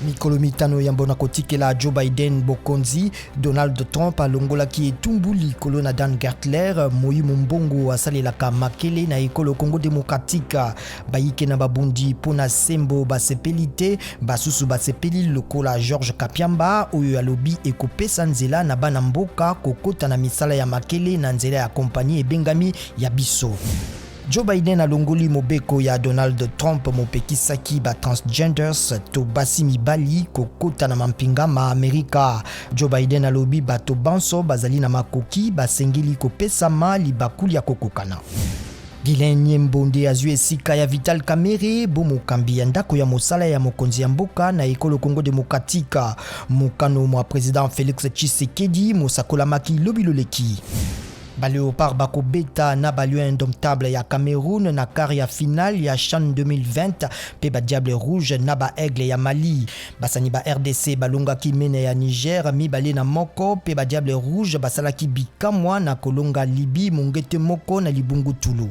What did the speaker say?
mikolo mitano ya mbona kotikela Joe Biden bokonzi, Donald Trump alongolaki etumbu likolo na Dan Gertler, Moïse Mbongo asalelaka makele na ekolo Congo Démocratique, bayike na babundi pona sembo basepelite, basusu basepeli lokola George Kapiamba oyo alobi ekopesa nzela na bana mboka kokota na misala ya makele na nzela ya kompani ebengami ya biso. Joe Biden alongoli mobeko ya Donald Trump mopekisaki ba transgenders to basi mibali kokota na mampinga ma Amerika. Joe Biden alobi bato banso bazali na makoki basengeli kopesa mali bakuli ya kokokana. Gilen Nyembonde azwi esika ya Vital Kamerhe bomokambi ya ndako ya mosala ya mokonzi ya mboka na ekolo Congo Démocratique. Mokano mwa président Félix Tshisekedi mosakolamaki lobiloleki. Baléopard bakobeta na balio indomptable ya Cameroun na quart ya finale ya CHAN 2020 pe ba Diable Rouge na ba Aigle ya Mali. Basani ba RDC balongaki mene ya Niger mibale na moko pe ba Diable Rouge basalaki bikamwa na kolonga Libi mongete moko na Libungu Tulu.